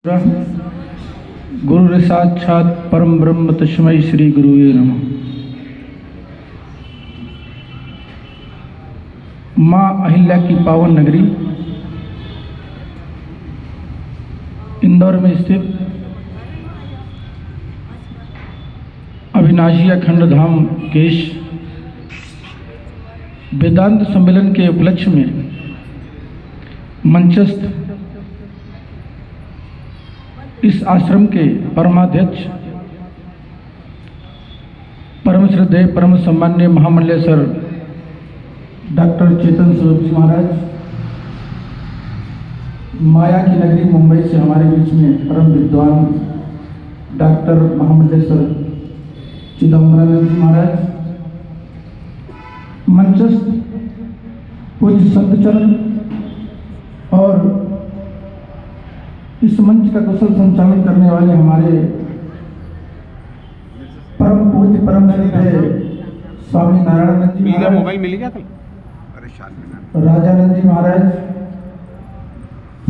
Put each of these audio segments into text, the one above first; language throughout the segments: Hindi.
गुरु साक्षात परम ब्रह्म तस्मै श्री गुरुवे नमः। माँ अहिल्या की पावन नगरी इंदौर में स्थित अविनाशी अखंड धाम केश वेदांत सम्मेलन के उपलक्ष्य में मंचस्थ इस आश्रम के परमाध्यक्ष परम श्रद्धेय परम सम्मान्य महामंडलेय सर डॉक्टर चेतन स्वरूप जी महाराज, माया की नगरी मुंबई से हमारे बीच में परम विद्वान डॉक्टर महामंडलेय सर चिदम्बरानंद जी महाराज, मंचस्थ पूज्य संतचरण और इस मंच का कुशल संचालन करने वाले हमारे परम पूज्य परम श्रद्धेय स्वामी नारायणानंद जी महाराज, मोबाइल मिल गया था राजानंद जी महाराज,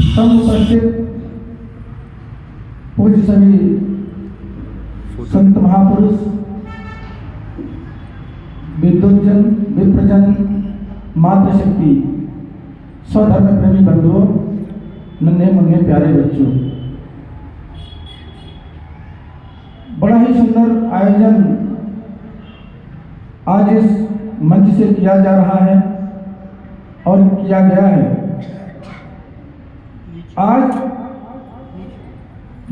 सब उपस्थित पूज्य सभी संत महापुरुष, विद्वजन, विप्रजन, मातृशक्ति, स्वधर्म प्रेमी बंधुओं, नन्हे मुन्ने प्यारे बच्चों, बड़ा ही सुंदर आयोजन आज इस मंच से किया जा रहा है और किया गया है। आज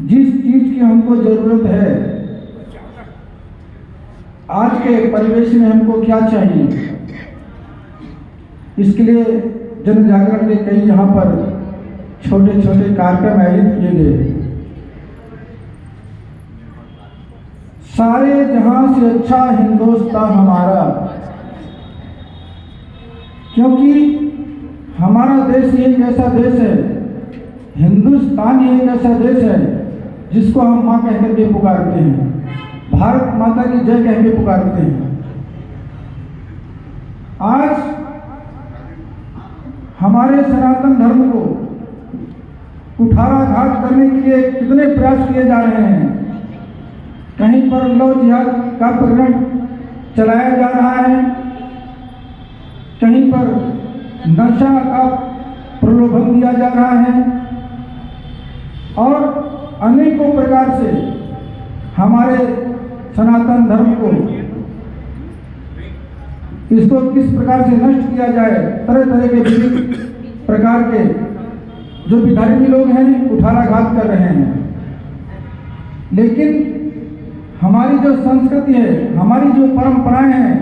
जिस चीज की हमको जरूरत है, आज के परिवेश में हमको क्या चाहिए, इसके लिए जन जागरण के कई यहाँ पर छोटे छोटे कार्यक्रम आयोजित किए गए। सारे जहां से अच्छा हिंदुस्तान हमारा, क्योंकि हमारा देश ही एक ऐसा देश है, हिंदुस्तान ही एक ऐसा देश है जिसको हम माँ कह करके पुकारते हैं, भारत माता की जय कह के पुकारते हैं। आज हमारे सनातन धर्म को कुठाराघात करने के लिए कितने प्रयास किए जा रहे हैं। कहीं पर लव जिहाद का प्रकरण चलाया जा रहा है, कहीं पर नशा का प्रलोभन दिया जा रहा है और अनेकों प्रकार से हमारे सनातन धर्म को इसको किस प्रकार से नष्ट किया जाए, तरह तरह के विभिन्न प्रकार के जो विधार्मी लोग हैं कुठाराघात कर रहे हैं। लेकिन हमारी जो संस्कृति है, हमारी जो परंपराएं हैं,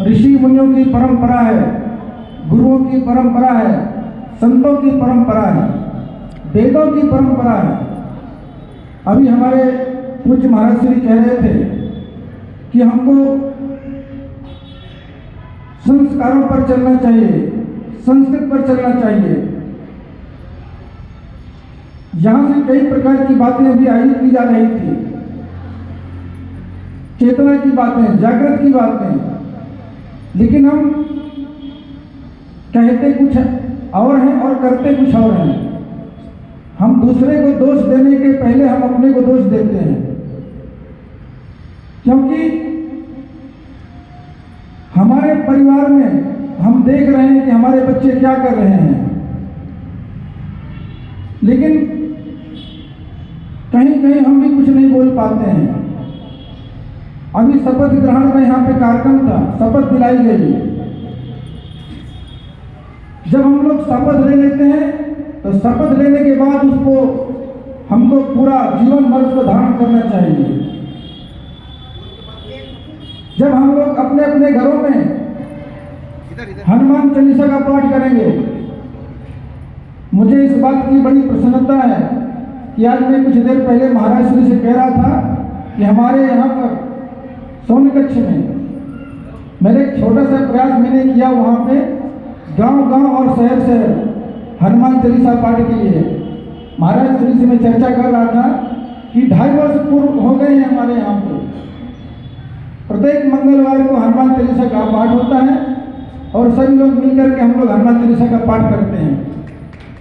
ऋषि मुनियों की परंपरा है, गुरुओं की परंपरा है, संतों की परंपरा है, वेदों की परंपरा है। अभी हमारे पूज्य महाराज श्री कह रहे थे कि हमको संस्कारों पर चलना चाहिए, संस्कृत पर चलना चाहिए। यहां से कई प्रकार की बातें अभी आयोजित की जा रही थी, चेतना की बातें, जागृत की बातें, लेकिन हम कहते कुछ और हैं और करते कुछ और हैं। हम दूसरे को दोष देने के पहले हम अपने को दोष देते हैं, क्योंकि हमारे परिवार में हम देख रहे हैं कि हमारे बच्चे क्या कर रहे हैं, लेकिन कहीं कहीं हम भी कुछ नहीं बोल पाते हैं। अभी शपथ ग्रहण का यहाँ पे कार्यक्रम था, शपथ दिलाई गई। जब हम लोग शपथ ले लेते हैं तो शपथ लेने के बाद उसको हमको पूरा जीवन भर उसको धारण करना चाहिए। जब हम लोग अपने अपने घरों में हनुमान चालीसा का पाठ करेंगे, मुझे इस बात की बड़ी प्रसन्नता है कि आज मैं कुछ देर पहले महाराज श्री से कह रहा था कि हमारे यहाँ पर सोन कक्ष में मैंने एक छोटा सा प्रयास मैंने किया, वहाँ पे गांव-गांव और शहर हनुमान चालीसा पाठ के लिए महाराज श्री से मैं चर्चा कर रहा था कि 2.5 वर्ष पूर्व हो गए हैं। हमारे यहाँ पर प्रत्येक मंगलवार को हनुमान चालीसा का पाठ होता है और सभी लोग मिलकर के हम लोग हनुमान चालीसा का पाठ करते हैं।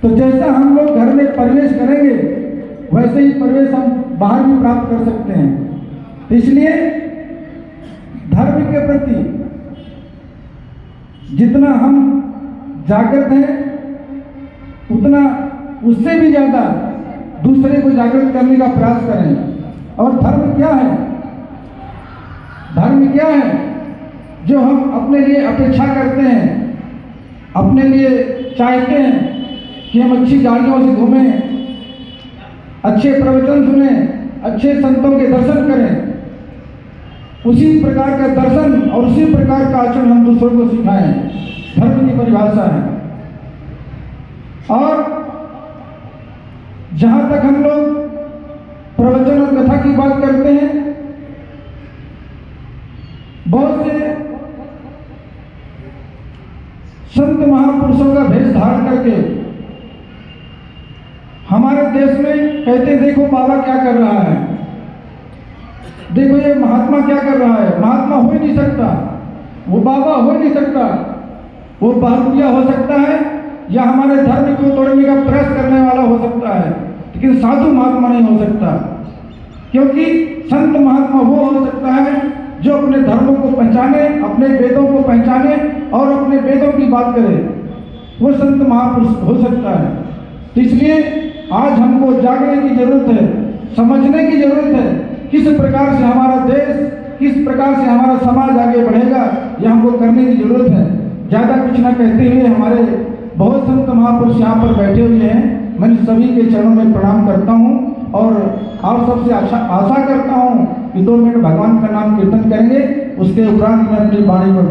तो जैसा हम लोग घर में प्रवेश करेंगे से ही प्रवेश हम बाहर भी प्राप्त कर सकते हैं। इसलिए धर्म के प्रति जितना हम जागृत हैं, उतना उससे भी ज़्यादा दूसरे को जागृत करने का प्रयास करें। और धर्म क्या है? धर्म क्या है? जो हम अपने लिए अपेक्षा करते हैं, अपने लिए चाहते हैं कि हम अच्छी गाड़ियों से घूमें, अच्छे प्रवचन सुनें, अच्छे संतों के दर्शन करें, उसी प्रकार का दर्शन और उसी प्रकार का आचरण हम दूसरों को सिखाएं। धर्म की परिभाषा है। और जहां तक हम लोग प्रवचन और कथा की बात करते हैं, बहुत से संत महापुरुषों का भेष धारण करके हमारे देश में कहते देखो बाबा क्या कर रहा है, देखो ये महात्मा क्या कर रहा है। महात्मा हो ही नहीं सकता, वो बाबा हो नहीं सकता, वो बहरुपिया हो सकता है या हमारे धर्म को तोड़ने का प्रयास करने वाला हो सकता है, लेकिन साधु महात्मा नहीं हो सकता। क्योंकि संत महात्मा वो हो सकता है जो अपने धर्मों को पहचाने, अपने वेदों को पहचाने और अपने वेदों की बात करे, वो संत महापुरुष हो सकता है। तो इसलिए आज हमको जागने की जरूरत है, समझने की जरूरत है किस प्रकार से हमारा देश, किस प्रकार से हमारा समाज आगे बढ़ेगा, यह हमको करने की जरूरत है। ज़्यादा कुछ न कहते हुए हमारे बहुत संत महापुरुष यहाँ पर बैठे हुए हैं, मैं सभी के चरणों में प्रणाम करता हूँ और आप सबसे आशा करता हूँ कि 2 मिनट भगवान का नाम कीर्तन करेंगे, उसके उपरांत मैं अपनी वाणी को